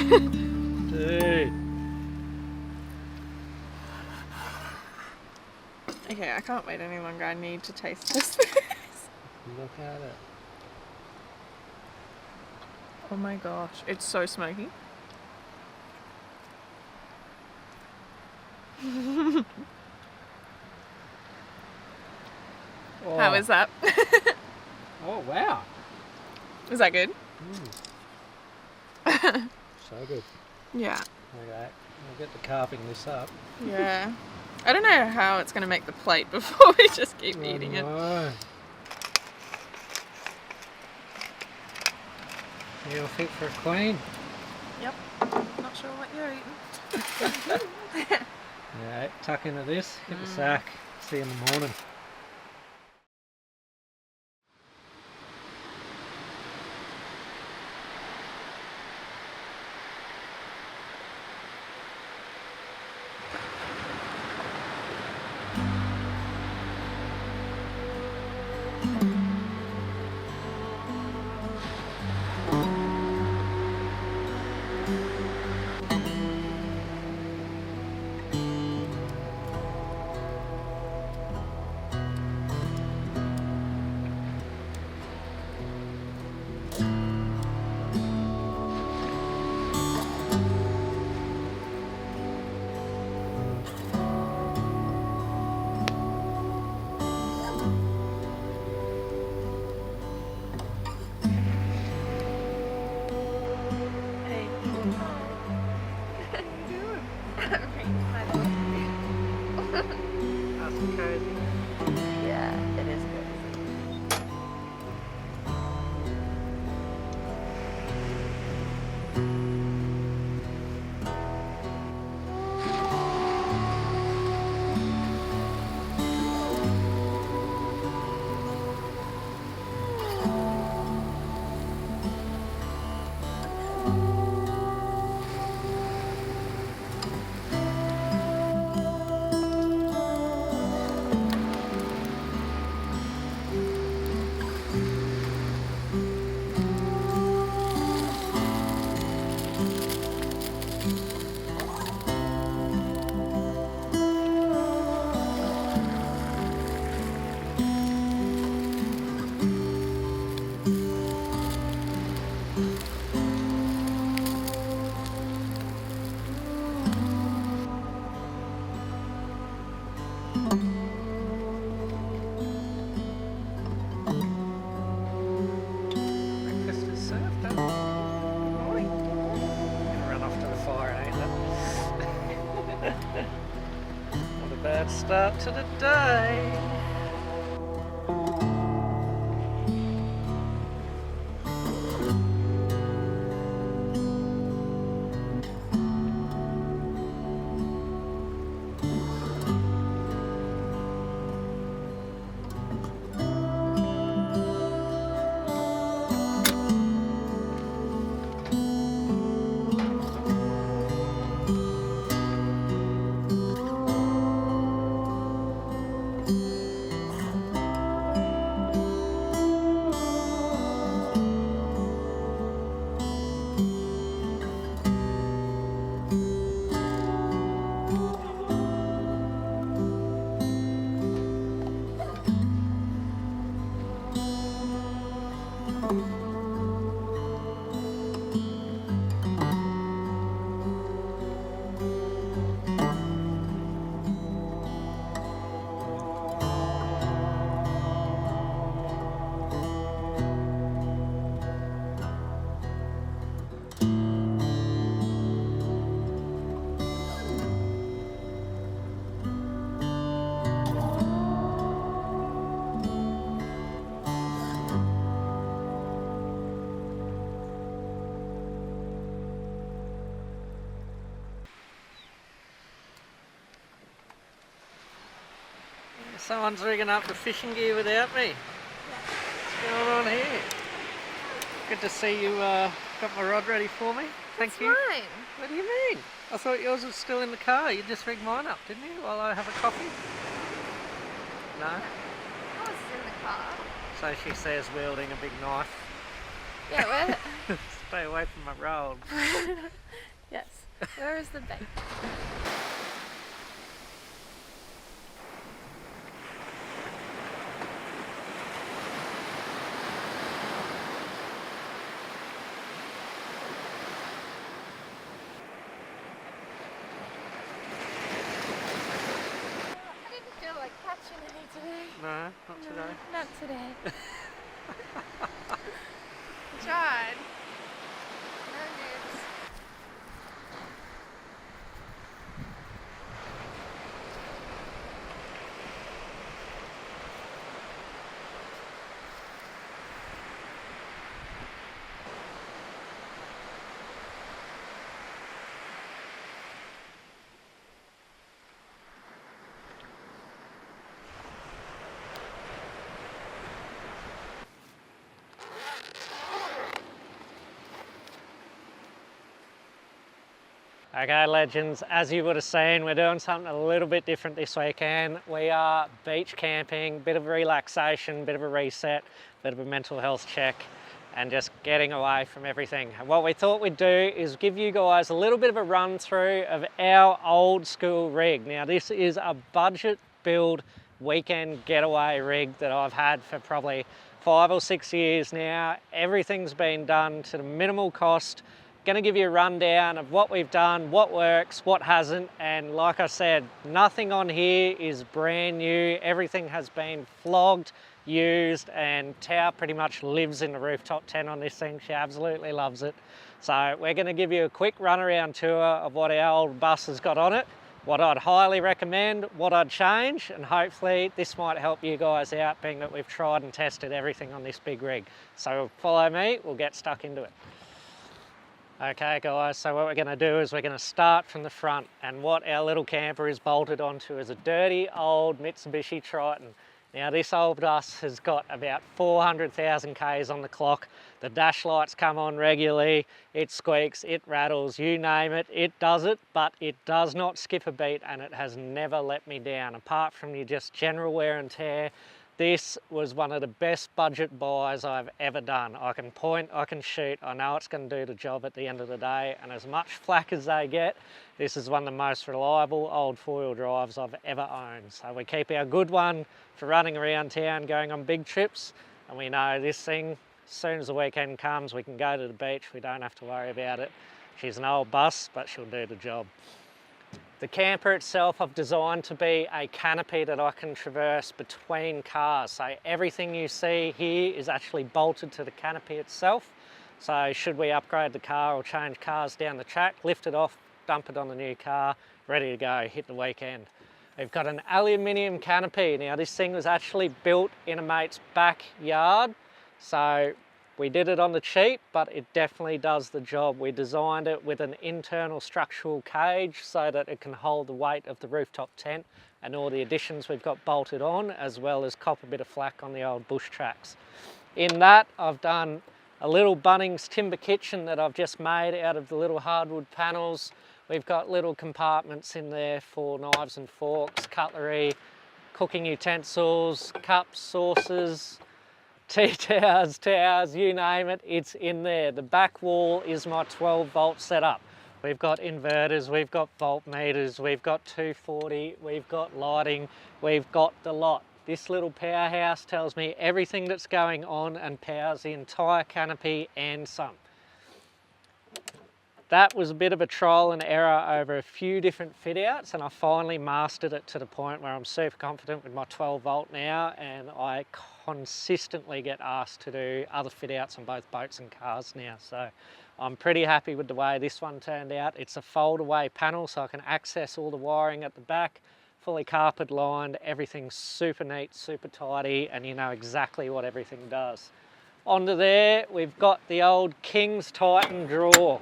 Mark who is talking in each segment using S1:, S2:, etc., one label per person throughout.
S1: Dude.
S2: Okay, I can't wait any longer. I need to taste this.
S1: Look at it.
S2: Oh my gosh, it's so smoky.
S1: Oh.
S2: How is that?
S1: Oh, wow.
S2: Is that good?
S1: So good.
S2: Yeah.
S1: Okay, we'll get the carving this up.
S2: Yeah. I don't know how it's going to make the plate before we just keep eating it.
S1: No. You're fit for a queen.
S2: Yep. Not sure what you're eating.
S1: Yeah, tuck into this, hit the sack. See you in the morning. That's cozy.
S2: Yeah, it is good.
S1: Breakfast is served, huh? Good morning. Gonna run off to the fire, ain't it? Not a bad start to the day. Someone's rigging up the fishing gear without me. What's going on here? Good to see you got my rod ready for me. Thank you.
S2: Mine.
S1: What do you mean? I thought yours was still in the car. You just rigged mine up, didn't you, while I have a coffee? No?
S2: I was in the car.
S1: So she says wielding a big knife.
S2: Yeah, where?
S1: Stay away from my road.
S2: Yes. Where is the bait? I didn't feel like catching any today.
S1: No, not today.
S2: Not today. I tried. No news.
S1: Okay, legends, as you would have seen, we're doing something a little bit different this weekend. We are beach camping, bit of relaxation, bit of a reset, bit of a mental health check, and just getting away from everything. And what we thought we'd do is give you guys a little bit of a run through of our old school rig. Now, this is a budget build weekend getaway rig that I've had for probably 5 or 6 years now. Everything's been done to the minimal cost. Going to give you a rundown of what we've done, what works, what hasn't, and like I said, nothing on here is brand new. Everything has been flogged, used, and Tao pretty much lives in the rooftop tent on this thing. She absolutely loves it. So we're going to give you a quick run around tour of what our old bus has got on it, what I'd highly recommend, what I'd change, and hopefully this might help you guys out, being that we've tried and tested everything on this big rig. So follow me, we'll get stuck into it. Okay guys, so what we're going to do is we're going to start from the front, and what our little camper is bolted onto is a dirty old Mitsubishi Triton. Now this old bus has got about 400,000 Ks on the clock. The dash lights come on regularly, it squeaks, it rattles, you name it, it does it, but it does not skip a beat, and it has never let me down. Apart from your just general wear and tear, this was one of the best budget buys I've ever done. I can point, I can shoot, I know it's going to do the job at the end of the day, and as much flack as they get, this is one of the most reliable old four-wheel drives I've ever owned. So we keep our good one for running around town, going on big trips, and we know this thing, as soon as the weekend comes, we can go to the beach, we don't have to worry about it. She's an old bus, but she'll do the job. The camper itself I've designed to be a canopy that I can traverse between cars. So everything you see here is actually bolted to the canopy itself. So should we upgrade the car or change cars down the track, lift it off, dump it on the new car, ready to go, hit the weekend. We've got an aluminium canopy. Now this thing was actually built in a mate's backyard. So we did it on the cheap, but it definitely does the job. We designed it with an internal structural cage so that it can hold the weight of the rooftop tent and all the additions we've got bolted on, as well as cop a bit of flak on the old bush tracks. In that, I've done a little Bunnings timber kitchen that I've just made out of the little hardwood panels. We've got little compartments in there for knives and forks, cutlery, cooking utensils, cups, saucers, tea towers, you name it, it's in there. The back wall is my 12-volt setup. We've got inverters, we've got voltmeters, we've got 240, we've got lighting, we've got the lot. This little powerhouse tells me everything that's going on and powers the entire canopy and some. That was a bit of a trial and error over a few different fit outs, and I finally mastered it to the point where I'm super confident with my 12-volt now, and I consistently get asked to do other fit outs on both boats and cars now. So I'm pretty happy with the way this one turned out. It's a fold away panel, so I can access all the wiring at the back, fully carpet lined, everything's super neat, super tidy, and you know exactly what everything does. Onto there, we've got the old King's Titan drawer.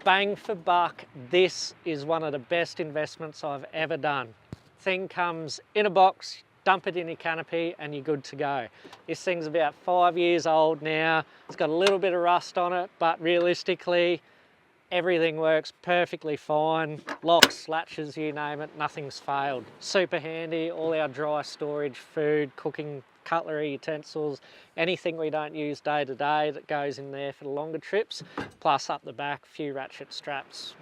S1: Bang for buck, this is one of the best investments I've ever done. Thing comes in a box, dump it in your canopy, and you're good to go. This thing's about 5 years old now. It's got a little bit of rust on it, but realistically, Everything works perfectly fine. Locks, latches, you name it, nothing's failed. Super handy, all our dry storage, food, cooking, cutlery, utensils, anything we don't use day to day that goes in there for the longer trips. Plus up the back, a few ratchet straps,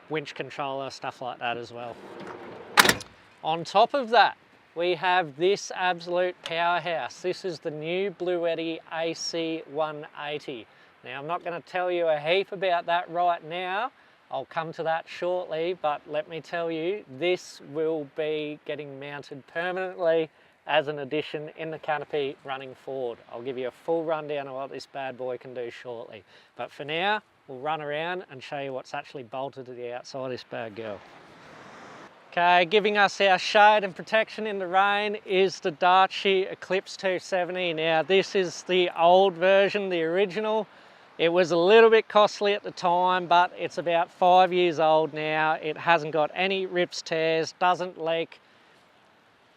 S1: winch controller, stuff like that as well. On top of that, we have this absolute powerhouse. This is the new Bluetti AC 180. Now, I'm not going to tell you a heap about that right now. I'll come to that shortly, but let me tell you, this will be getting mounted permanently as an addition in the Canopy running forward. I'll give you a full rundown of what this bad boy can do shortly. But for now, we'll run around and show you what's actually bolted to the outside of this bad girl. Okay, giving us our shade and protection in the rain is the Darchi Eclipse 270. Now, this is the old version, the original. It was a little bit costly at the time, but it's about 5 years old now. It hasn't got any rips, tears, doesn't leak.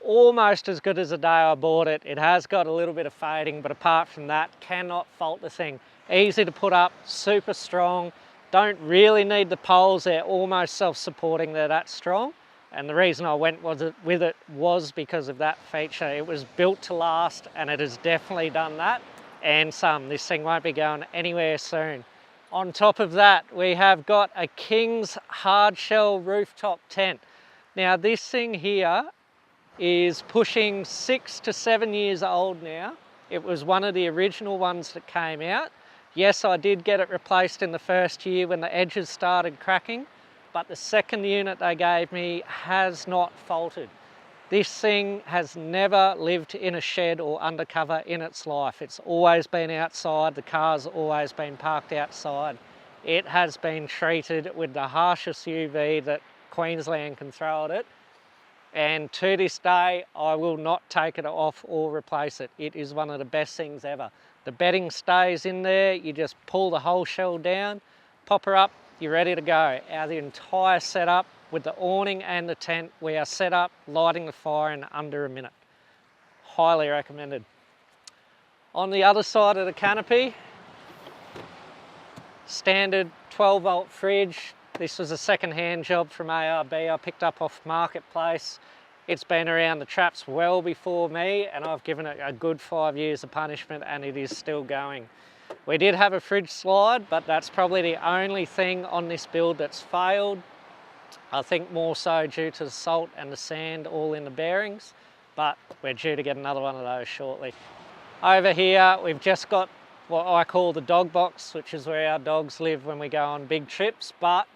S1: Almost as good as the day I bought it. It has got a little bit of fading, but apart from that, cannot fault the thing. Easy to put up, super strong. Don't really need the poles, they're almost self-supporting, they're that strong. And the reason I went with it was because of that feature. It was built to last, and it has definitely done that. And some. This thing won't be going anywhere soon. On top of that, we have got a King's hard shell rooftop tent. Now, this thing here is pushing 6 to 7 years old now. It was one of the original ones that came out. Yes, I did get it replaced in the first year when the edges started cracking, but the second unit they gave me has not faltered. This thing has never lived in a shed or undercover in its life. It's always been outside, the car's always been parked outside. It has been treated with the harshest UV that Queensland can throw at it. And to this day, I will not take it off or replace it. It is one of the best things ever. The bedding stays in there, you just pull the whole shell down, pop her up, you're ready to go. Our entire setup with the awning and the tent, we are set up, lighting the fire in under a minute. Highly recommended. On the other side of the Canopy, standard 12 volt fridge. This was a second-hand job from ARB I picked up off Marketplace. It's been around the traps well before me, and I've given it a good 5 years of punishment, and it is still going. We did have a fridge slide, but that's probably the only thing on this build that's failed. I think more so due to the salt and the sand all in the bearings, but we're due to get another one of those shortly. Over here, we've just got what I call the dog box, which is where our dogs live when we go on big trips, but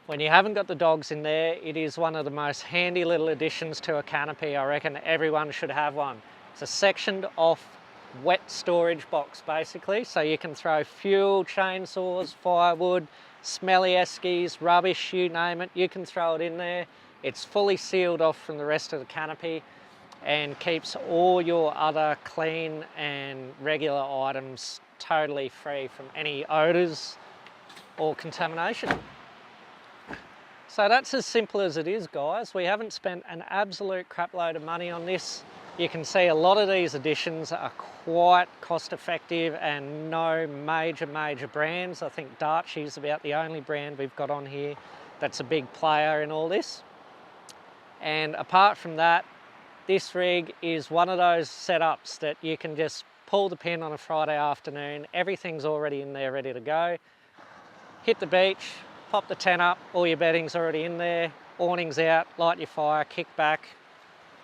S1: when you haven't got the dogs in there, it is one of the most handy little additions to a Canopy. I reckon everyone should have one. It's a sectioned off wet storage box basically, so you can throw fuel, chainsaws, firewood, smelly eskies, rubbish, you name it, you can throw it in there. It's fully sealed off from the rest of the Canopy and keeps all your other clean and regular items totally free from any odours or contamination. So that's as simple as it is, guys. We haven't spent an absolute crap load of money on this. You can see a lot of these additions are quite cost effective and no major brands. I think Darchi is about the only brand we've got on here that's a big player in all this. And apart from that, this rig is one of those setups that you can just pull the pin on a Friday afternoon. Everything's already in there ready to go. Hit the beach, pop the tent up, all your bedding's already in there, awning's out, light your fire, kick back.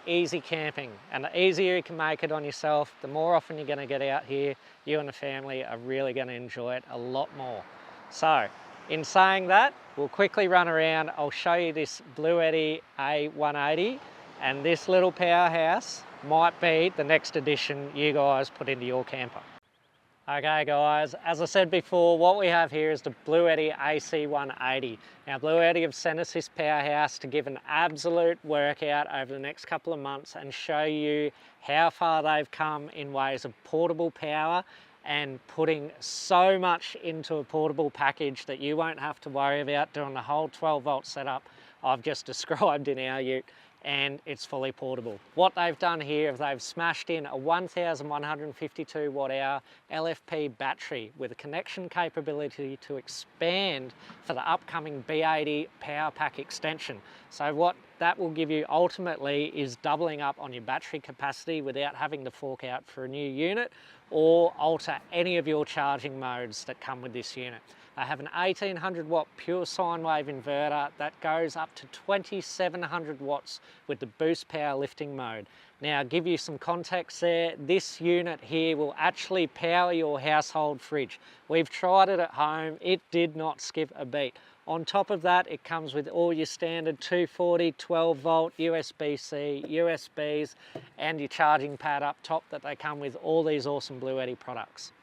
S1: Easy camping, and the easier you can make it on yourself, the more often you're going to get out here, you and the family are really going to enjoy it a lot more. So in saying that, we'll quickly run around. I'll show you this Bluetti A180, and this little powerhouse might be the next addition you guys put into your camper. Okay guys, as I said before, what we have here is the Bluetti AC 180. Now Bluetti have sent us this powerhouse to give an absolute workout over the next couple of months and show you how far they've come in ways of portable power and putting so much into a portable package that you won't have to worry about doing the whole 12 volt setup I've just described in our ute. and it's fully portable. What they've done here is they've smashed in a 1152 watt hour LFP battery with a connection capability to expand for the upcoming B80 power pack extension. So what that will give you ultimately is doubling up on your battery capacity without having to fork out for a new unit or alter any of your charging modes that come with this unit. They have an 1800 watt pure sine wave inverter that goes up to 2700 watts with the boost power lifting mode. Now, give you some context there, this unit here will actually power your household fridge. We've tried it at home, it did not skip a beat. On top of that, it comes with all your standard 240, 12 volt, USB-C, USBs, and your charging pad up top that they come with all these awesome Bluetti products.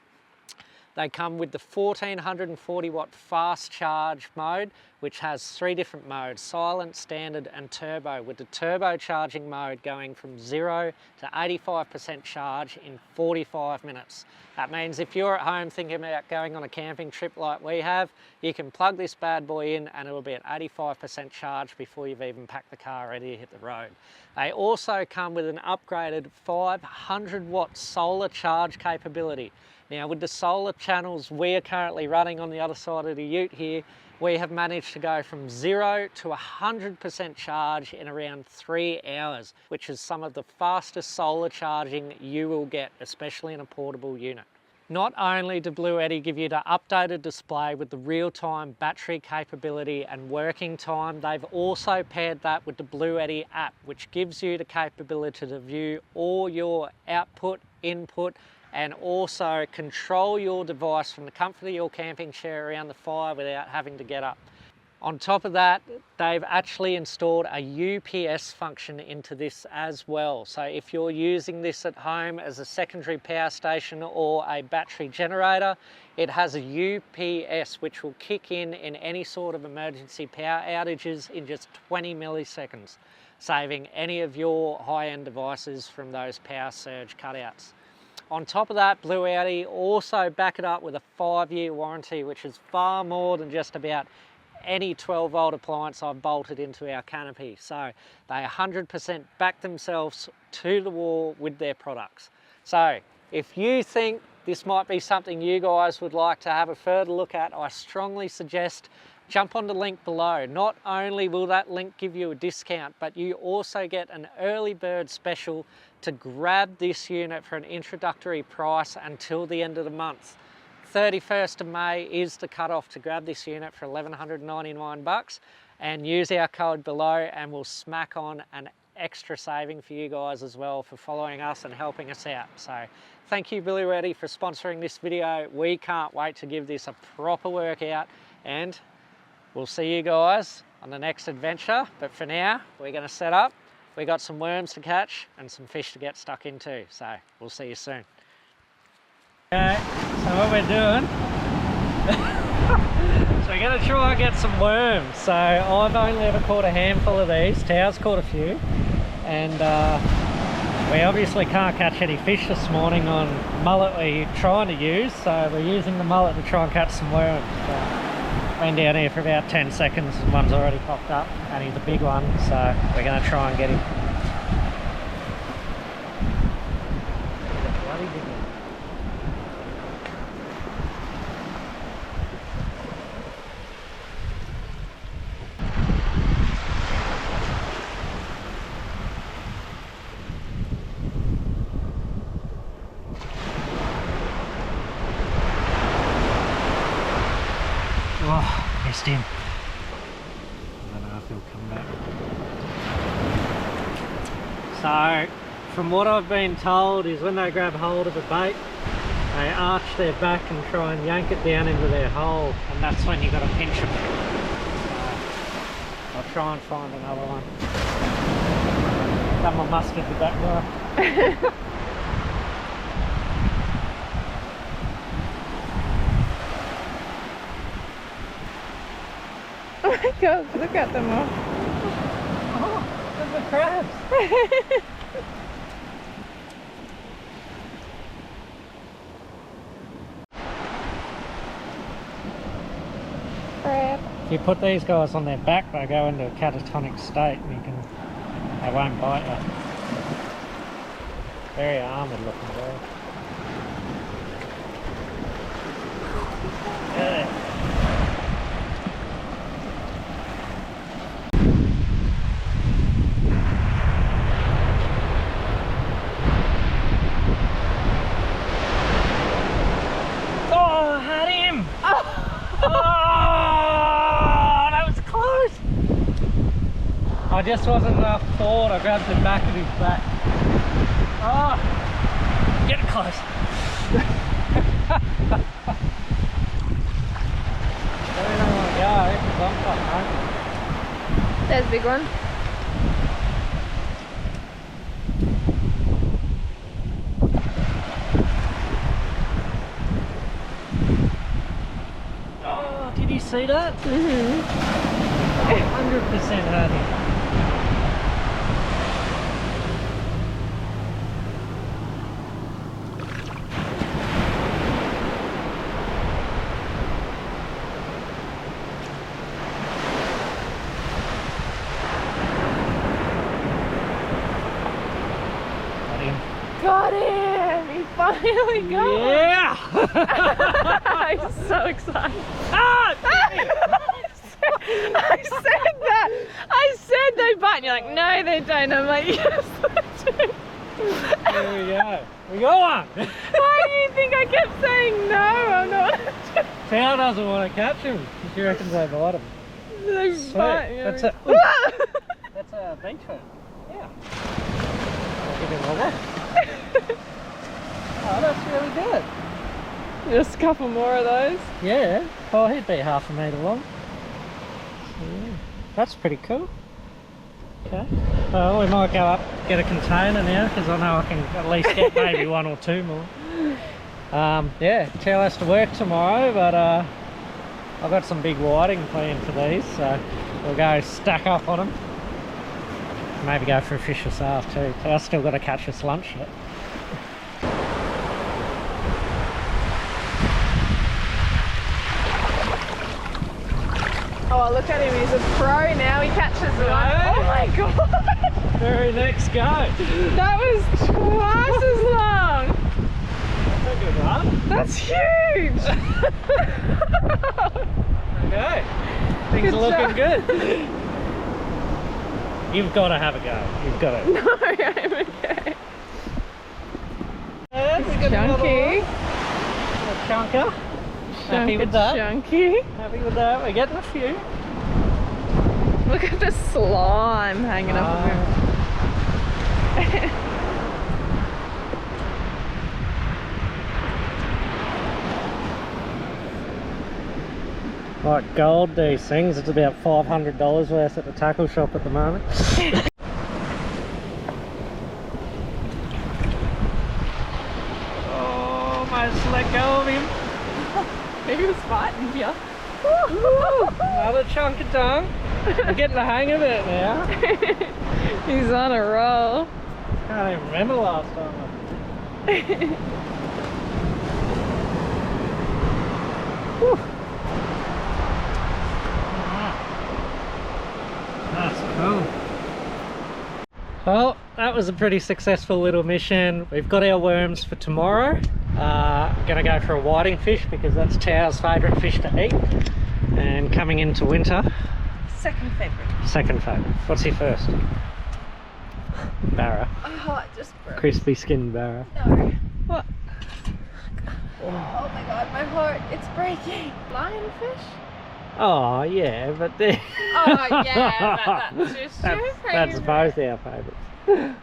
S1: They come with the 1440 watt fast charge mode, which has 3 different modes, silent, standard and turbo, with the turbo charging mode going from 0 to 85% charge in 45 minutes. That means if you're at home thinking about going on a camping trip like we have, you can plug this bad boy in and it'll be at 85% charge before you've even packed the car ready to hit the road. They also come with an upgraded 500 watt solar charge capability. Now, with the solar channels we are currently running on the other side of the ute here, we have managed to go from 0 to 100% charge in around 3 hours, which is some of the fastest solar charging you will get, especially in a portable unit. Not only do Bluetti give you the updated display with the real-time battery capability and working time, they've also paired that with the Bluetti app, which gives you the capability to view all your output, input, and also control your device from the comfort of your camping chair around the fire without having to get up. On top of that, they've actually installed a UPS function into this as well. So if you're using this at home as a secondary power station or a battery generator, it has a UPS which will kick in any sort of emergency power outages in just 20 milliseconds, saving any of your high-end devices from those power surge cutouts. On top of that, Bluetti also back it up with a 5-year warranty, which is far more than just about any 12 volt appliance I've bolted into our Canopy. So they 100% back themselves to the wall with their products. So if you think this might be something you guys would like to have a further look at, I strongly suggest jump on the link below. Not only will that link give you a discount, but you also get an early bird special to grab this unit for an introductory price until the end of the month. 31st of May is the cutoff to grab this unit for $1,199, and use our code below and we'll smack on an extra saving for you guys as well for following us and helping us out. So thank you Bluetti for sponsoring this video. We can't wait to give this a proper workout, and we'll see you guys on the next adventure. But for now, we're going to set up. We got some worms to catch and some fish to get stuck into. So we'll see you soon. Okay, so what we're doing, so we're going to try and get some worms. So I've only ever caught a handful of these. Tao's caught a few. And we obviously can't catch any fish this morning on mullet we're trying to use. So we're using the mullet to try and catch some worms. So, been down here for about 10 seconds and one's already popped up, and he's a big one, so we're going to try and get him. Bloody big one. Oh, missed him. I don't know if he'll come back. So, from what I've been told is when they grab hold of a bait, they arch their back and try and yank it down into their hole, and that's when you've got to pinch them. So, I'll try and find another one. Someone mustard the back guy.
S2: Oh my god, look at them all.
S1: Oh, look at the crabs.
S2: Crab.
S1: If you put these guys on their back, they go into a catatonic state and you can They won't bite you. Very armoured looking bird. Yeah. Oh, I had him! Oh, that was close! I just wasn't enough forward. I grabbed the back of his back. Oh, get close.
S2: There's a big one.
S1: Oh, did you see that? 100% had him.
S2: Got him! He finally got him!
S1: Yeah!
S2: I'm so excited.
S1: Ah!
S2: I said that! I said they bite and you're like, no they don't. I'm like, yes they do.
S1: There we go. We got one!
S2: Why do you think I kept saying no? I'm not.
S1: Tao doesn't want to catch him. She reckons they bite him.
S2: They
S1: Sweet.
S2: bite me.
S1: That's a beach hook. Yeah. I'll give him one more. Oh, that's really good.
S2: Just a couple more of those.
S1: Yeah. Oh, he'd be half a metre long. Yeah. That's pretty cool. Okay. Well, we might go up, get a container now, because I know I can at least get maybe one or two more. Yeah, Tao has to work tomorrow, but I've got some big whiting planned for these, so we'll go stack up on them. Maybe go for a fish this after too. So I've still got to catch us lunch yet.
S2: Oh, look at him, he's a pro now, he catches one. Oh my god!
S1: Very next go.
S2: That was twice as long!
S1: That's a good one.
S2: That's huge!
S1: Okay. Things are looking good. You've got to have a go. You've got to.
S2: No, I'm okay.
S1: That's a good
S2: Chunky.
S1: little chunker. Happy with that?
S2: Chunky.
S1: Happy with that? We're getting a few.
S2: Look at the slime hanging off of him.
S1: Like gold, these things. It's about $500 worth at the tackle shop at the moment. Oh, almost let go of him.
S2: He was fighting you.
S1: Another chunk of tongue. I'm getting the hang of it now.
S2: He's on a roll.
S1: Can't even remember last time. Whew. That's cool. Well, that was a pretty successful little mission. We've got our worms for tomorrow. Gonna go for a whiting fish because that's Tao's favourite fish to eat. And coming into winter,
S2: Second favourite.
S1: second favourite. What's your first? Barra.
S2: Oh, it just broke.
S1: Crispy skinned barra.
S2: No.
S1: What?
S2: Oh my god, my heart, it's breaking. Lionfish?
S1: Oh yeah, but
S2: Oh yeah, that's just
S1: that's both our favourites.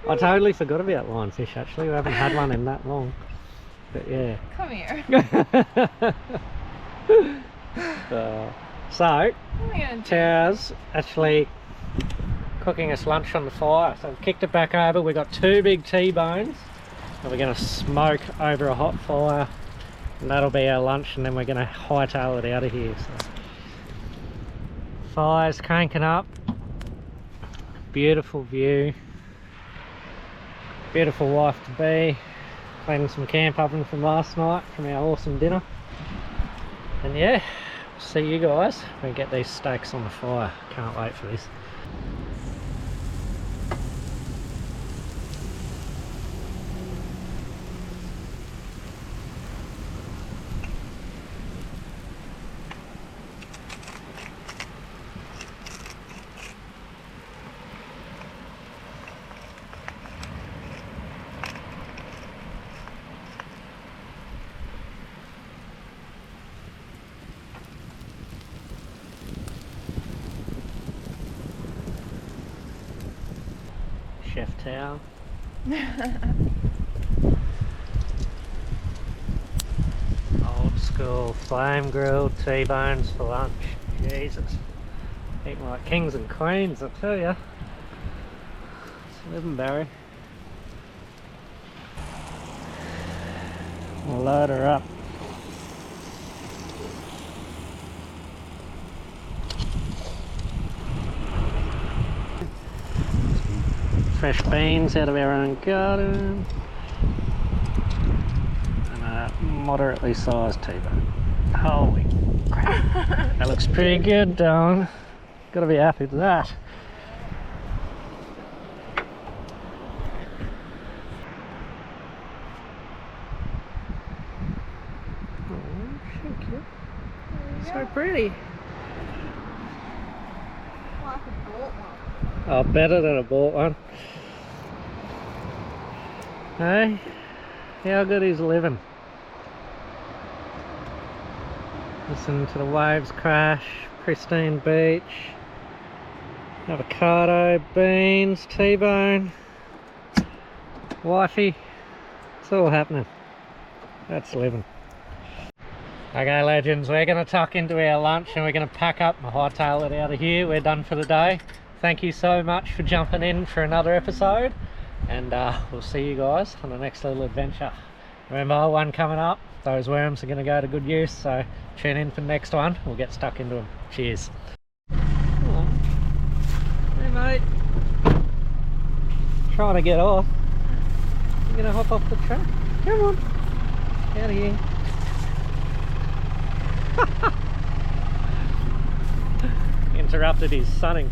S1: I totally forgot about lionfish actually. We haven't had one in that long. But yeah.
S2: Come here.
S1: So
S2: What am I gonna do?
S1: Tao's actually cooking us lunch on the fire. So we've kicked it back over. We've got 2 big T-bones that we're going to smoke over a hot fire. And that'll be our lunch, and then we're going to hightail it out of here. So fire's cranking up. Beautiful view. Beautiful wife to be. Cleaning some camp oven from last night from our awesome dinner. And yeah, see you guys when we get these steaks on the fire. Can't wait for this. chef towel. Old school flame grilled T-bones for lunch. Jesus. Eating like kings and queens, I tell ya. It's living, Barry. We'll load her up. Fresh beans out of our own garden. And a moderately sized T-bone. Holy crap. That looks pretty good, darling. Gotta be happy with that. Oh, so cute. So pretty.
S2: Like a bought one.
S1: Oh, better than I bought one. Hey, how good is living? Listen to the waves crash, pristine beach, avocado, beans, T-bone, wifey, it's all happening. That's living. Okay legends, we're going to tuck into our lunch and we're going to pack up and hightail it out of here. We're done for the day. Thank you so much for jumping in for another episode, and we'll see you guys on the next little adventure. Remember, one coming up, those worms are going to go to good use, so tune in for the next one. We'll get stuck into them. Cheers. Hey mate, trying to get off. You're going to hop off the track? Come on, out of here. Interrupted his sunning.